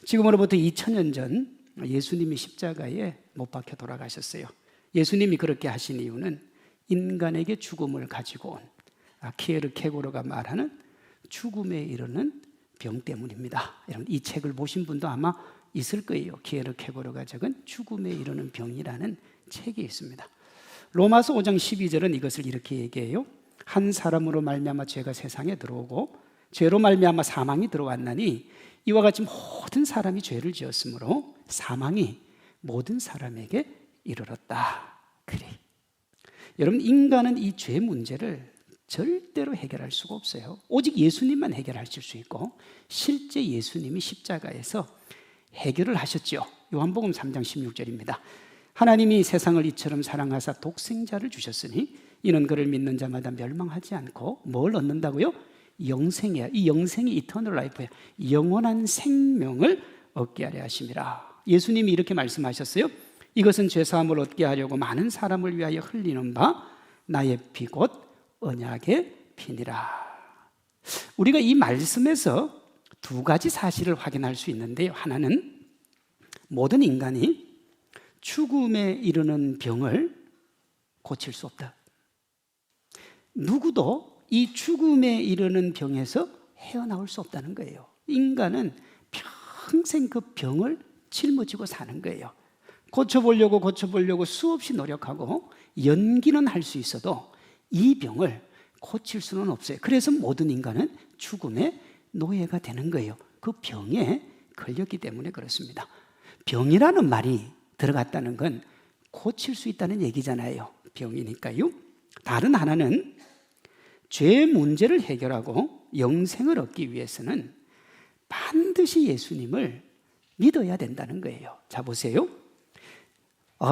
지금으로부터 2000년 전 예수님이 십자가에 못 박혀 돌아가셨어요. 예수님이 그렇게 하신 이유는 인간에게 죽음을 가지고 온 키에르케고르가 말하는 죽음에 이르는 병 때문입니다. 여러분, 이 책을 보신 분도 아마 있을 거예요. 키에르케고르가 적은 죽음에 이르는 병이라는 책이 있습니다. 로마서 5장 12절은 이것을 이렇게 얘기해요. 한 사람으로 말미암아 죄가 세상에 들어오고 죄로 말미암아 사망이 들어왔나니 이와 같이 모든 사람이 죄를 지었으므로 사망이 모든 사람에게 이르렀다. 그래. 여러분, 인간은 이 죄 문제를 절대로 해결할 수가 없어요. 오직 예수님만 해결하실 수 있고, 실제 예수님이 십자가에서 해결을 하셨죠. 요한복음 3장 16절입니다. 하나님이 세상을 이처럼 사랑하사 독생자를 주셨으니 이는 그를 믿는 자마다 멸망하지 않고 뭘 얻는다고요? 영생이야. 이 영생이 이터널 라이프야. 영원한 생명을 얻게 하려 하심이라. 예수님이 이렇게 말씀하셨어요. 이것은 죄사함을 얻게 하려고 많은 사람을 위하여 흘리는 바 나의 피 곧 언약의 피니라. 우리가 이 말씀에서 두 가지 사실을 확인할 수 있는데요. 하나는 모든 인간이 죽음에 이르는 병을 고칠 수 없다. 누구도 이 죽음에 이르는 병에서 헤어나올 수 없다는 거예요. 인간은 평생 그 병을 짊어지고 사는 거예요. 고쳐보려고 수없이 노력하고 연기는 할 수 있어도 이 병을 고칠 수는 없어요. 그래서 모든 인간은 죽음의 노예가 되는 거예요. 그 병에 걸렸기 때문에 그렇습니다. 병이라는 말이 들어갔다는 건 고칠 수 있다는 얘기잖아요. 병이니까요. 다른 하나는 죄 문제를 해결하고 영생을 얻기 위해서는 반드시 예수님을 믿어야 된다는 거예요. 자, 보세요.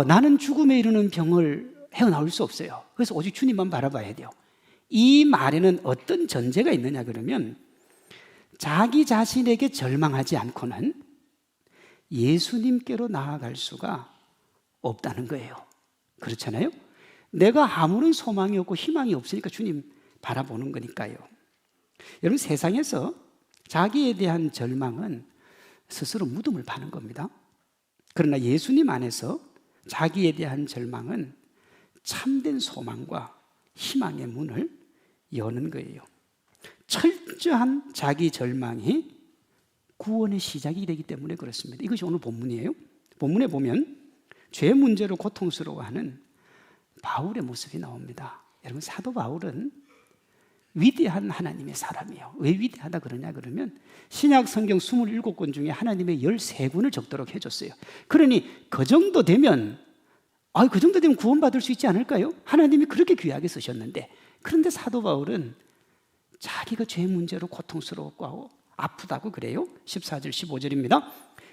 나는 죽음에 이르는 병을 헤어나올 수 없어요. 그래서 오직 주님만 바라봐야 돼요. 이 말에는 어떤 전제가 있느냐 그러면 자기 자신에게 절망하지 않고는 예수님께로 나아갈 수가 없다는 거예요. 그렇잖아요? 내가 아무런 소망이 없고 희망이 없으니까 주님 바라보는 거니까요. 여러분, 세상에서 자기에 대한 절망은 스스로 무덤을 파는 겁니다. 그러나 예수님 안에서 자기에 대한 절망은 참된 소망과 희망의 문을 여는 거예요. 철저한 자기 절망이 구원의 시작이 되기 때문에 그렇습니다. 이것이 오늘 본문이에요. 본문에 보면 죄 문제로 고통스러워하는 바울의 모습이 나옵니다. 여러분, 사도 바울은 위대한 하나님의 사람이에요. 왜 위대하다 그러냐 그러면 신약 성경 27권 중에 하나님의 13권을 적도록 해줬어요. 그러니 그 정도 되면 구원받을 수 있지 않을까요? 하나님이 그렇게 귀하게 쓰셨는데. 그런데 사도 바울은 자기가 죄 문제로 고통스러웠고 아프다고 그래요. 14절 15절입니다.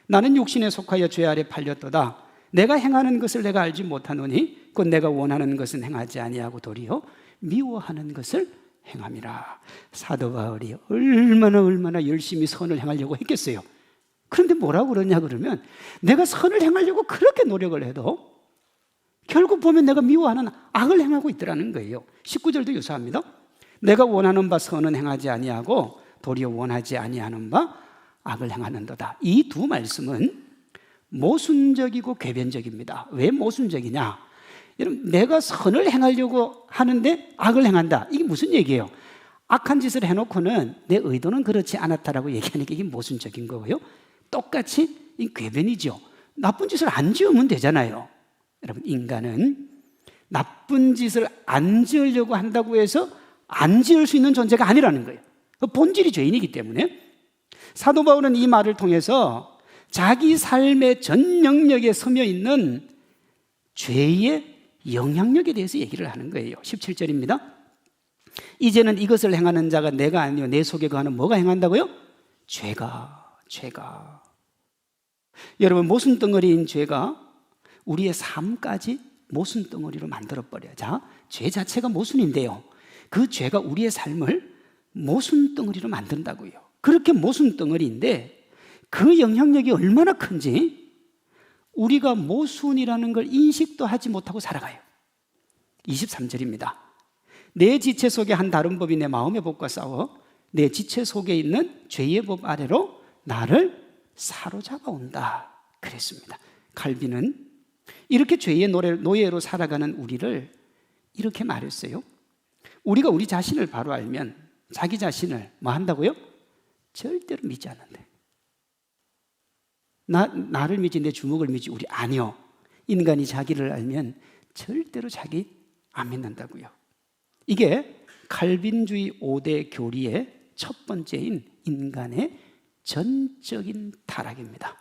나는 육신에 속하여 죄 아래 팔렸도다. 내가 행하는 것을 내가 알지 못하노니 곧 내가 원하는 것은 행하지 아니하고 도리어 미워하는 것을 행함이라. 사도 바울이 얼마나 열심히 선을 행하려고 했겠어요. 그런데 뭐라고 그러냐 그러면 내가 선을 행하려고 그렇게 노력을 해도 결국 보면 내가 미워하는 악을 행하고 있더라는 거예요. 19절도 유사합니다. 내가 원하는 바 선은 행하지 아니하고 도리어 원하지 아니하는 바 악을 행하는도다. 이 두 말씀은 모순적이고 궤변적입니다. 왜 모순적이냐? 여러분, 내가 선을 행하려고 하는데 악을 행한다. 이게 무슨 얘기예요? 악한 짓을 해놓고는 내 의도는 그렇지 않았다라고 얘기하니까 이게 모순적인 거고요. 똑같이 이 궤변이죠. 나쁜 짓을 안 지으면 되잖아요. 여러분, 인간은 나쁜 짓을 안 지으려고 한다고 해서 안 지을 수 있는 존재가 아니라는 거예요. 본질이 죄인이기 때문에. 사도 바울은 이 말을 통해서 자기 삶의 전 영역에 서며 있는 죄의 영향력에 대해서 얘기를 하는 거예요. 17절입니다. 이제는 이것을 행하는 자가 내가 아니요 내 속에 거하는 뭐가 행한다고요? 죄가. 여러분, 모순덩어리인 죄가 우리의 삶까지 모순덩어리로 만들어버려요. 자, 죄 자체가 모순인데요, 그 죄가 우리의 삶을 모순덩어리로 만든다고요. 그렇게 모순덩어리인데 그 영향력이 얼마나 큰지 우리가 모순이라는 걸 인식도 하지 못하고 살아가요. 23절입니다. 내 지체 속에 한 다른 법이 내 마음의 법과 싸워 내 지체 속에 있는 죄의 법 아래로 나를 사로잡아 온다 그랬습니다. 칼빈은 이렇게 죄의 노예로 살아가는 우리를 이렇게 말했어요. 우리가 우리 자신을 바로 알면 자기 자신을 뭐 한다고요? 절대로 믿지 않는다. 나를 믿지 내 주먹을 믿지 우리 아니요. 인간이 자기를 알면 절대로 자기 안 믿는다고요. 이게 칼빈주의 5대 교리의 첫 번째인 인간의 전적인 타락입니다.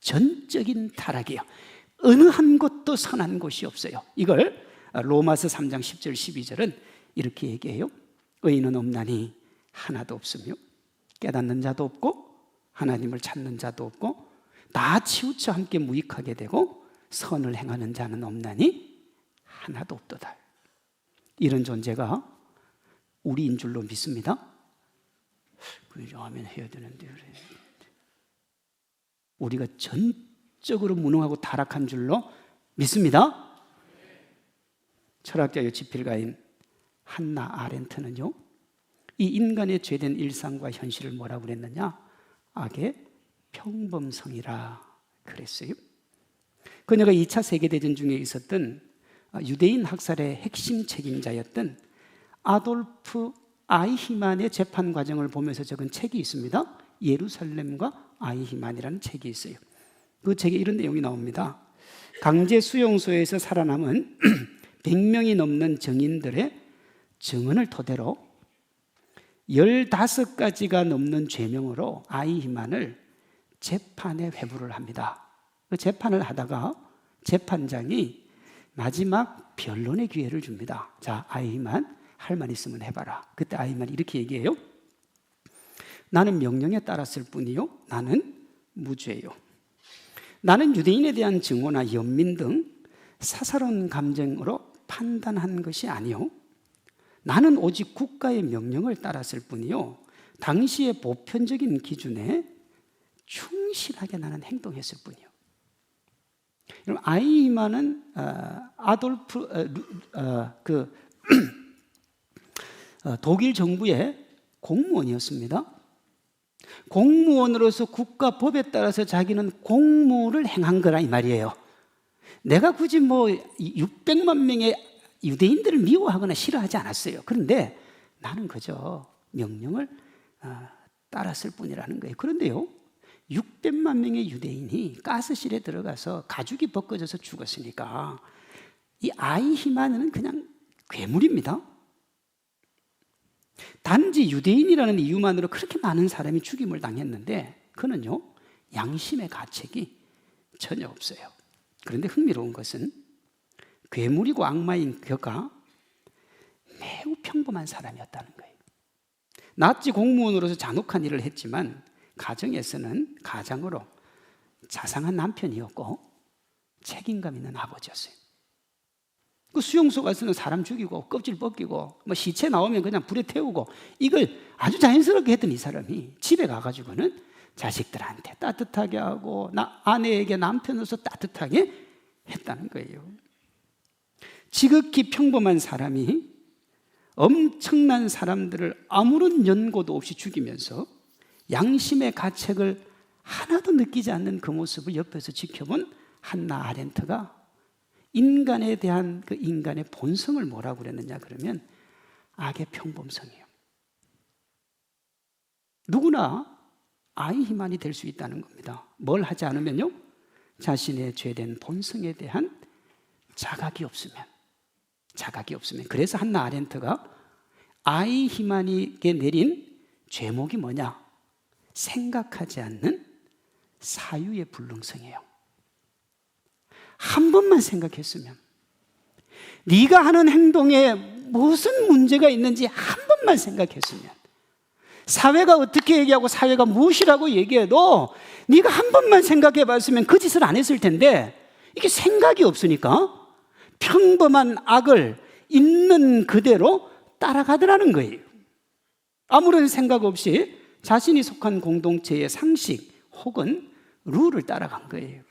전적인 타락이에요. 어느 한 곳도 선한 곳이 없어요. 이걸 로마서 3장 10절 12절은 이렇게 얘기해요. 의인은 없나니 하나도 없으며 깨닫는 자도 없고 하나님을 찾는 자도 없고 다 치우쳐 함께 무익하게 되고 선을 행하는 자는 없나니 하나도 없도다. 이런 존재가 우리인 줄로 믿습니다. 하면 해야 되는데 우리가 전적으로 무능하고 타락한 줄로 믿습니다. 철학자요 지필가인 한나 아렌트는요, 이 인간의 죄된 일상과 현실을 뭐라고 그랬느냐? 악의 평범성이라 그랬어요. 그녀가 2차 세계대전 중에 있었던 유대인 학살의 핵심 책임자였던 아돌프 아이히만의 재판 과정을 보면서 적은 책이 있습니다. 예루살렘과 아이히만이라는 책이 있어요. 그 책에 이런 내용이 나옵니다. 강제 수용소에서 살아남은 100명이 넘는 증인들의 증언을 토대로 15가지가 넘는 죄명으로 아이히만을 재판에 회부를 합니다. 그 재판을 하다가 재판장이 마지막 변론의 기회를 줍니다. 자, 아이히만 할 말 있으면 해봐라. 그때 아이히만이 이렇게 얘기해요. 나는 명령에 따랐을 뿐이요, 나는 무죄요. 나는 유대인에 대한 증오나 연민 등 사사로운 감정으로 판단한 것이 아니요, 나는 오직 국가의 명령을 따랐을 뿐이요, 당시의 보편적인 기준에 충실하게 나는 행동했을 뿐이요. 그럼 아이히만은 독일 정부의 공무원이었습니다. 공무원으로서 국가 법에 따라서 자기는 공무를 행한 거라 이 말이에요. 내가 굳이 600만 명의 유대인들을 미워하거나 싫어하지 않았어요. 그런데 나는 그저 명령을 따랐을 뿐이라는 거예요. 그런데요, 600만 명의 유대인이 가스실에 들어가서 가죽이 벗겨져서 죽었으니까 이 아이히만은 그냥 괴물입니다. 단지 유대인이라는 이유만으로 그렇게 많은 사람이 죽임을 당했는데 그는요, 양심의 가책이 전혀 없어요. 그런데 흥미로운 것은 괴물이고 악마인 그가 매우 평범한 사람이었다는 거예요. 나치 공무원으로서 잔혹한 일을 했지만 가정에서는 가장으로 자상한 남편이었고 책임감 있는 아버지였어요. 그 수용소 가서는 사람 죽이고 껍질 벗기고 시체 나오면 그냥 불에 태우고 이걸 아주 자연스럽게 했던 이 사람이 집에 가가지고는 자식들한테 따뜻하게 하고 아내에게 남편으로서 따뜻하게 했다는 거예요. 지극히 평범한 사람이 엄청난 사람들을 아무런 연고도 없이 죽이면서 양심의 가책을 하나도 느끼지 않는 그 모습을 옆에서 지켜본 한나 아렌트가 인간에 대한 그 인간의 본성을 뭐라고 그랬느냐 그러면 악의 평범성이에요. 누구나 아이히만이 될 수 있다는 겁니다. 뭘 하지 않으면요, 자신의 죄된 본성에 대한 자각이 없으면. 그래서 한나 아렌트가 아이히만에게 내린 죄목이 뭐냐? 생각하지 않는 사유의 불능성이에요. 한 번만 생각했으면, 네가 하는 행동에 무슨 문제가 있는지 한 번만 생각했으면, 사회가 어떻게 얘기하고 사회가 무엇이라고 얘기해도 네가 한 번만 생각해 봤으면 그 짓을 안 했을 텐데 이게 생각이 없으니까 평범한 악을 있는 그대로 따라가더라는 거예요. 아무런 생각 없이 자신이 속한 공동체의 상식 혹은 룰을 따라간 거예요.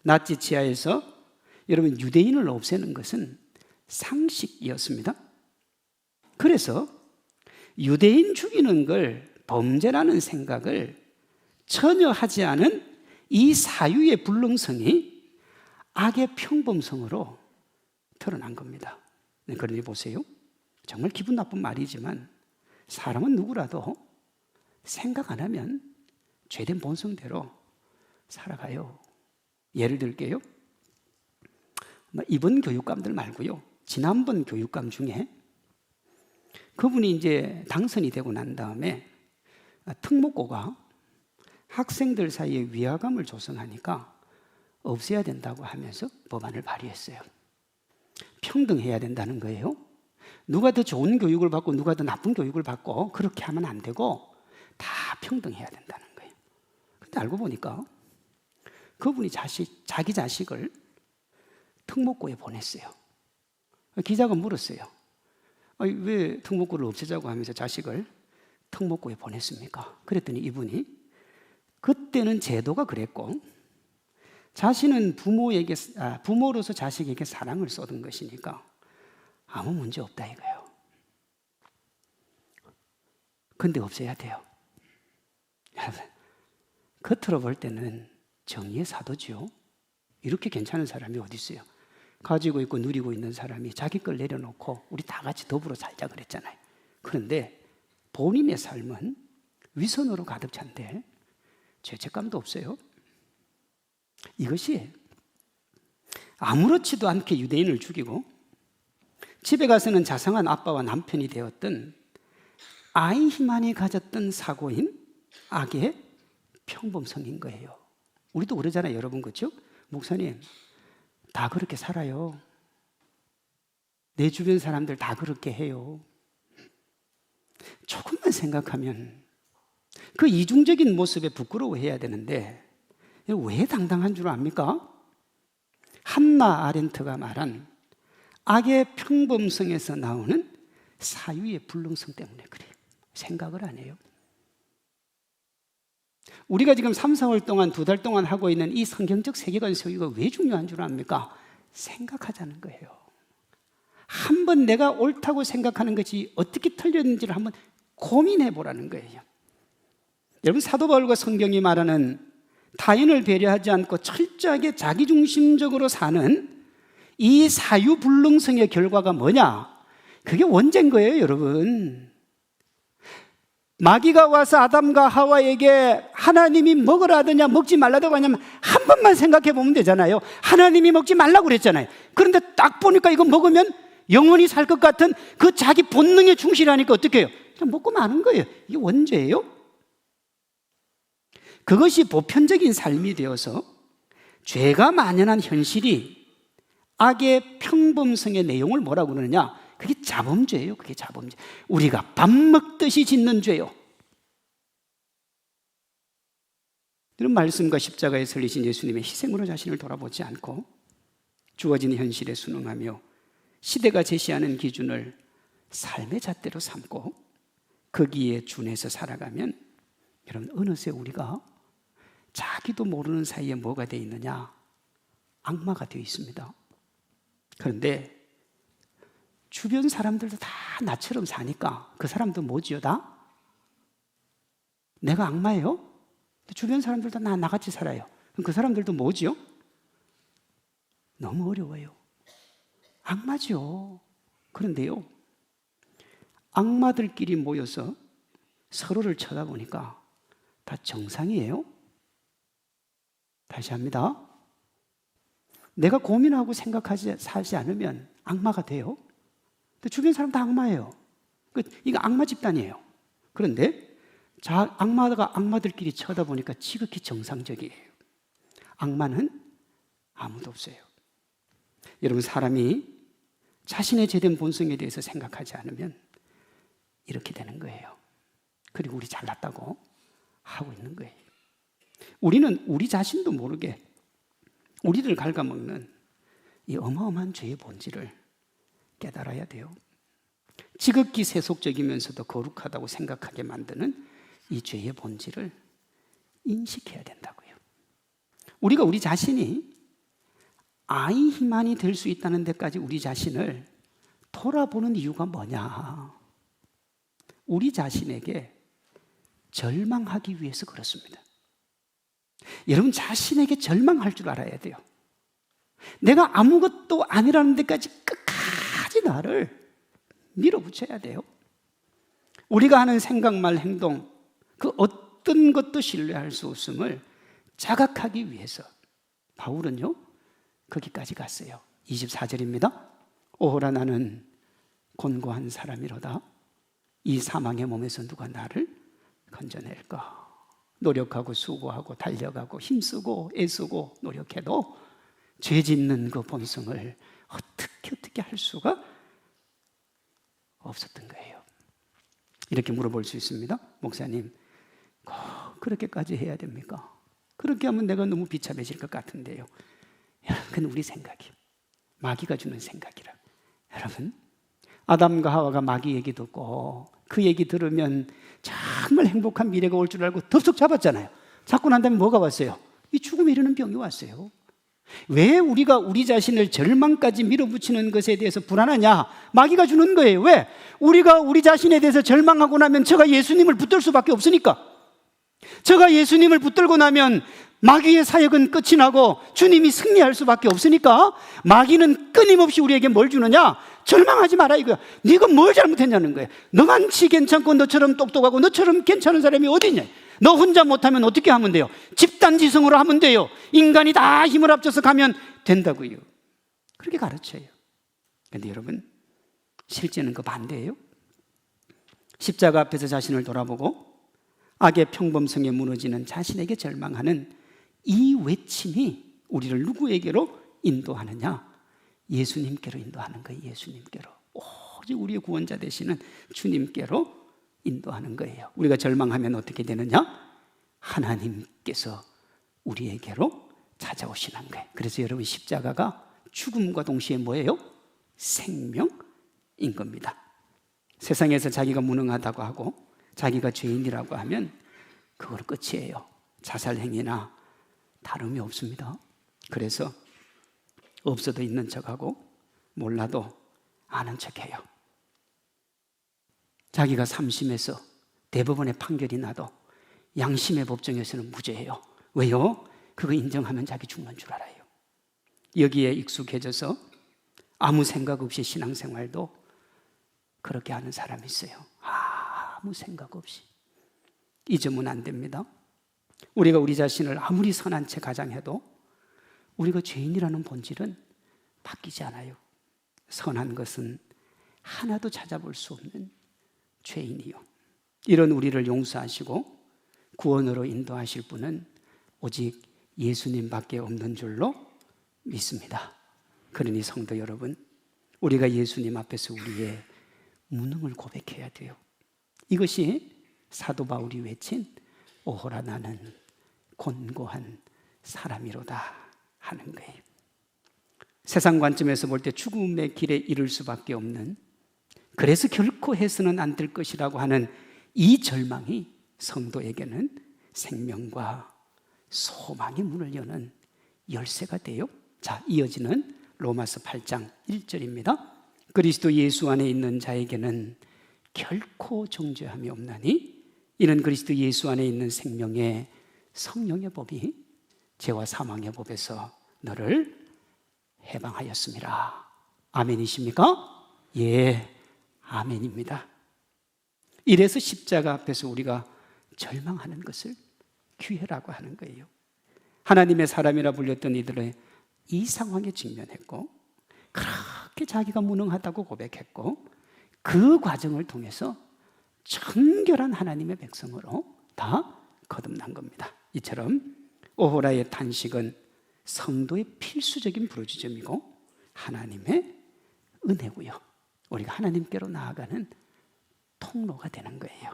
나치 치하에서 여러분 유대인을 없애는 것은 상식이었습니다. 그래서 유대인 죽이는 걸 범죄라는 생각을 전혀 하지 않은 이 사유의 불능성이 악의 평범성으로 드러난 겁니다. 그러니 보세요. 정말 기분 나쁜 말이지만 사람은 누구라도 생각 안 하면 죄된 본성대로 살아가요. 예를 들게요. 이번 교육감들 말고요. 지난번 교육감 중에 그분이 이제 당선이 되고 난 다음에 특목고가 학생들 사이에 위화감을 조성하니까 없애야 된다고 하면서 법안을 발의했어요. 평등해야 된다는 거예요. 누가 더 좋은 교육을 받고 누가 더 나쁜 교육을 받고 그렇게 하면 안 되고 다 평등해야 된다는 거예요. 근데 알고 보니까 그분이 자기 자식을 특목고에 보냈어요. 기자가 물었어요. 왜 특목고를 없애자고 하면서 자식을 특목고에 보냈습니까? 그랬더니 이분이 그때는 제도가 그랬고 자신은 부모로서 자식에게 사랑을 쏟은 것이니까 아무 문제 없다 이거예요. 근데 없애야 돼요. 여러분, 겉으로 볼 때는 정의의 사도죠. 이렇게 괜찮은 사람이 어디 있어요? 가지고 있고 누리고 있는 사람이 자기 걸 내려놓고 우리 다 같이 더불어 살자 그랬잖아요. 그런데 본인의 삶은 위선으로 가득 찬데 죄책감도 없어요. 이것이 아무렇지도 않게 유대인을 죽이고 집에 가서는 자상한 아빠와 남편이 되었던 아이 희만이 가졌던 사고인 악의 평범성인 거예요. 우리도 그러잖아요, 여러분. 그렇죠? 목사님, 다 그렇게 살아요. 내 주변 사람들 다 그렇게 해요. 조금만 생각하면 그 이중적인 모습에 부끄러워해야 되는데 왜 당당한 줄 압니까? 한나 아렌트가 말한 악의 평범성에서 나오는 사유의 불능성 때문에 그래요. 생각을 안 해요. 우리가 지금 3, 4월 동안 2달 동안 하고 있는 이 성경적 세계관 소유가 왜 중요한 줄 압니까? 생각하자는 거예요. 한번 내가 옳다고 생각하는 것이 어떻게 틀렸는지를 한번 고민해 보라는 거예요. 여러분, 사도 바울과 성경이 말하는 타인을 배려하지 않고 철저하게 자기중심적으로 사는 이 사유불능성의 결과가 뭐냐? 그게 원죄인 거예요, 여러분. 마귀가 와서 아담과 하와에게 하나님이 먹으라 하더냐 먹지 말라고 하냐면 한 번만 생각해 보면 되잖아요. 하나님이 먹지 말라고 그랬잖아요. 그런데 딱 보니까 이거 먹으면 영원히 살 것 같은 그 자기 본능에 충실하니까 어떻게 해요? 그냥 먹고 마는 거예요. 이게 원죄예요. 그것이 보편적인 삶이 되어서 죄가 만연한 현실이 악의 평범성의 내용을 뭐라고 그러느냐? 그게 자범죄예요. 그게 자범죄. 우리가 밥 먹듯이 짓는 죄요. 이런 말씀과 십자가에 설리신 예수님의 희생으로 자신을 돌아보지 않고 주어진 현실에 순응하며 시대가 제시하는 기준을 삶의 잣대로 삼고 거기에 준해서 살아가면 여러분, 어느새 우리가 자기도 모르는 사이에 뭐가 되어 있느냐? 악마가 되어 있습니다. 그런데 주변 사람들도 다 나처럼 사니까 그 사람도 뭐지요? 다? 내가 악마예요? 주변 사람들도 나같이 살아요. 그럼 그 사람들도 뭐지요? 너무 어려워요. 악마죠. 그런데요, 악마들끼리 모여서 서로를 쳐다보니까 다 정상이에요. 다시 합니다. 내가 고민하고 생각하지 살지 않으면 악마가 돼요. 근데 주변 사람 다 악마예요. 이거 악마 집단이에요. 그런데 악마가 악마들끼리 쳐다보니까 지극히 정상적이에요. 악마는 아무도 없어요. 여러분, 사람이 자신의 제된 본성에 대해서 생각하지 않으면 이렇게 되는 거예요. 그리고 우리 잘났다고 하고 있는 거예요. 우리는 우리 자신도 모르게 우리를 갉아먹는 이 어마어마한 죄의 본질을 깨달아야 돼요. 지극히 세속적이면서도 거룩하다고 생각하게 만드는 이 죄의 본질을 인식해야 된다고요. 우리가 우리 자신이 아이 희만이 될 수 있다는 데까지 우리 자신을 돌아보는 이유가 뭐냐? 우리 자신에게 절망하기 위해서 그렇습니다. 여러분 자신에게 절망할 줄 알아야 돼요. 내가 아무것도 아니라는 데까지 끝까지 나를 밀어붙여야 돼요. 우리가 하는 생각, 말, 행동, 그 어떤 것도 신뢰할 수 없음을 자각하기 위해서 바울은요 거기까지 갔어요. 24절입니다. 오호라 나는 곤고한 사람이로다. 이 사망의 몸에서 누가 나를 건져낼까? 노력하고 수고하고 달려가고 힘쓰고 애쓰고 노력해도 죄 짓는 그 본성을 어떻게 할 수가 없었던 거예요. 이렇게 물어볼 수 있습니다. 목사님, 꼭 그렇게까지 해야 됩니까? 그렇게 하면 내가 너무 비참해질 것 같은데요. 그건 우리 생각이에요. 마귀가 주는 생각이라. 여러분, 아담과 하와가 마귀 얘기 듣고 그 얘기 들으면 정말 행복한 미래가 올 줄 알고 덥석 잡았잖아요. 잡고 난 다음에 뭐가 왔어요? 이 죽음에 이르는 병이 왔어요. 왜 우리가 우리 자신을 절망까지 밀어붙이는 것에 대해서 불안하냐? 마귀가 주는 거예요. 왜? 우리가 우리 자신에 대해서 절망하고 나면 저가 예수님을 붙들 수밖에 없으니까. 저가 예수님을 붙들고 나면 마귀의 사역은 끝이 나고 주님이 승리할 수밖에 없으니까 마귀는 끊임없이 우리에게 뭘 주느냐? 절망하지 마라 이거야. 네가 뭘 잘못했냐는 거야. 너만치 괜찮고 너처럼 똑똑하고 너처럼 괜찮은 사람이 어디 있냐? 너 혼자 못하면 어떻게 하면 돼요? 집단지성으로 하면 돼요. 인간이 다 힘을 합쳐서 가면 된다고요. 그렇게 가르쳐요. 그런데 여러분, 실제는 그 반대예요. 십자가 앞에서 자신을 돌아보고 악의 평범성에 무너지는 자신에게 절망하는 이 외침이 우리를 누구에게로 인도하느냐? 예수님께로 인도하는 거예요. 예수님께로. 오직 우리의 구원자 되시는 주님께로 인도하는 거예요. 우리가 절망하면 어떻게 되느냐? 하나님께서 우리에게로 찾아오시는 거예요. 그래서 여러분, 십자가가 죽음과 동시에 뭐예요? 생명인 겁니다. 세상에서 자기가 무능하다고 하고 자기가 죄인이라고 하면 그걸 끝이에요. 자살행위나 다름이 없습니다. 그래서 없어도 있는 척하고 몰라도 아는 척해요. 자기가 삼심해서 대법원의 판결이 나도 양심의 법정에서는 무죄예요. 왜요? 그거 인정하면 자기 죽는 줄 알아요. 여기에 익숙해져서 아무 생각 없이 신앙생활도 그렇게 하는 사람이 있어요. 아무 생각 없이. 이 점은 안 됩니다. 우리가 우리 자신을 아무리 선한 채 가장해도 우리가 죄인이라는 본질은 바뀌지 않아요. 선한 것은 하나도 찾아볼 수 없는 죄인이요. 이런 우리를 용서하시고 구원으로 인도하실 분은 오직 예수님밖에 없는 줄로 믿습니다. 그러니 성도 여러분, 우리가 예수님 앞에서 우리의 무능을 고백해야 돼요. 이것이 사도 바울이 외친 오호라 나는 곤고한 사람이로다 하는 거예요. 세상 관점에서 볼 때 죽음의 길에 이를 수밖에 없는, 그래서 결코 해서는 안 될 것이라고 하는 이 절망이 성도에게는 생명과 소망의 문을 여는 열쇠가 돼요. 자, 이어지는 로마서 8장 1절입니다. 그리스도 예수 안에 있는 자에게는 결코 정죄함이 없나니 이는 그리스도 예수 안에 있는 생명의 성령의 법이 죄와 사망의 법에서 너를 해방하였습니다. 아멘이십니까? 예, 아멘입니다. 이래서 십자가 앞에서 우리가 절망하는 것을 기회라고 하는 거예요. 하나님의 사람이라 불렸던 이들의 이 상황에 직면했고 그렇게 자기가 무능하다고 고백했고 그 과정을 통해서 정결한 하나님의 백성으로 다 거듭난 겁니다. 이처럼 오호라의 탄식은 성도의 필수적인 부르짖음이고 하나님의 은혜고요. 우리가 하나님께로 나아가는 통로가 되는 거예요.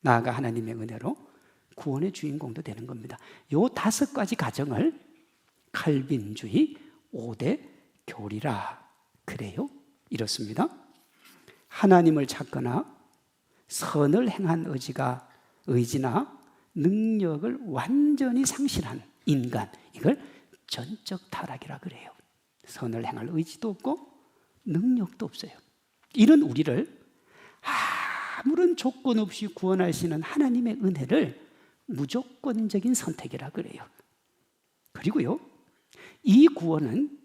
나아가 하나님의 은혜로 구원의 주인공도 되는 겁니다. 이 5가지 가정을 칼빈주의 5대 교리라 그래요. 이렇습니다. 하나님을 찾거나 선을 행한 의지나 능력을 완전히 상실한 인간, 이걸 전적 타락이라 그래요. 선을 행할 의지도 없고 능력도 없어요. 이런 우리를 아무런 조건 없이 구원하시는 하나님의 은혜를 무조건적인 선택이라 그래요. 그리고요, 이 구원은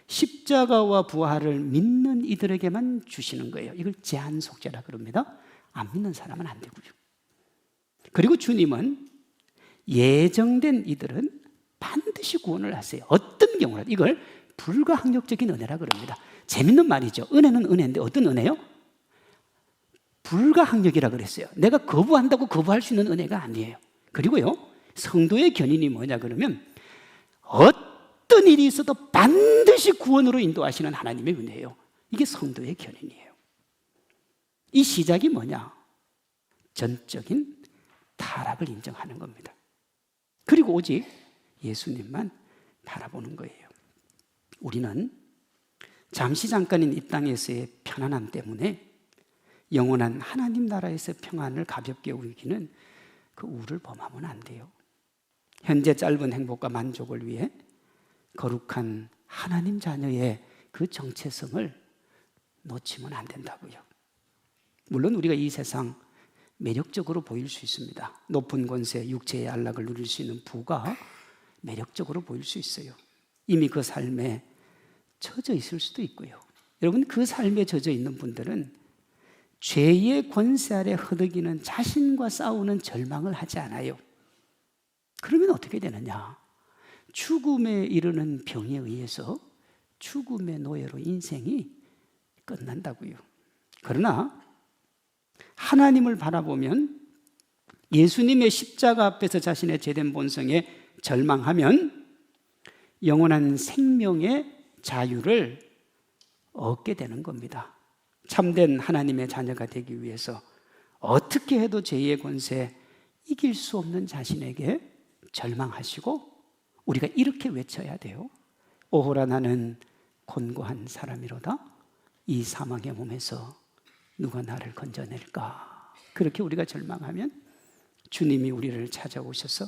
십자가와 부활을 믿는 이들에게만 주시는 거예요. 이걸 제한속죄라 그럽니다. 안 믿는 사람은 안 되고요. 그리고 주님은 예정된 이들은 반드시 구원을 하세요. 어떤 경우라도. 이걸 불가항력적인 은혜라 그럽니다. 재밌는 말이죠. 은혜는 은혜인데 어떤 은혜요? 불가항력이라 그랬어요. 내가 거부한다고 거부할 수 있는 은혜가 아니에요. 그리고요, 성도의 견인이 뭐냐 그러면 어떤 일이 있어도 반드시 구원으로 인도하시는 하나님의 은혜예요. 이게 성도의 견인이에요. 이 시작이 뭐냐? 전적인 타락을 인정하는 겁니다. 그리고 오직 예수님만 바라보는 거예요. 우리는 잠시 잠깐인 이 땅에서의 편안함 때문에 영원한 하나님 나라에서 평안을 가볍게 여기는 그 우를 범하면 안 돼요. 현재 짧은 행복과 만족을 위해 거룩한 하나님 자녀의 그 정체성을 놓치면 안 된다고요. 물론 우리가 이 세상 매력적으로 보일 수 있습니다. 높은 권세, 육체의 안락을 누릴 수 있는 부가 매력적으로 보일 수 있어요. 이미 그 삶에 젖어 있을 수도 있고요. 여러분, 그 삶에 젖어 있는 분들은 죄의 권세 아래 허덕이는 자신과 싸우는 절망을 하지 않아요. 그러면 어떻게 되느냐? 죽음에 이르는 병에 의해서 죽음의 노예로 인생이 끝난다고요. 그러나 하나님을 바라보면 예수님의 십자가 앞에서 자신의 죄된 본성에 절망하면 영원한 생명의 자유를 얻게 되는 겁니다. 참된 하나님의 자녀가 되기 위해서 어떻게 해도 죄의 권세 이길 수 없는 자신에게 절망하시고 우리가 이렇게 외쳐야 돼요. 오호라 나는 곤고한 사람이로다. 이 사망의 몸에서 누가 나를 건져낼까? 그렇게 우리가 절망하면 주님이 우리를 찾아오셔서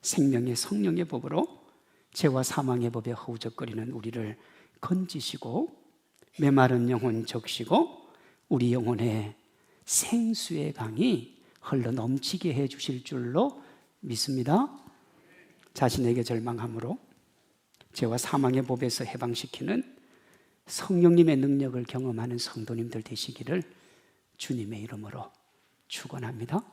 생명의 성령의 법으로 죄와 사망의 법에 허우적거리는 우리를 건지시고 메마른 영혼 적시고 우리 영혼에 생수의 강이 흘러 넘치게 해 주실 줄로 믿습니다. 자신에게 절망함으로 죄와 사망의 법에서 해방시키는 성령님의 능력을 경험하는 성도님들 되시기를 주님의 이름으로 축원합니다.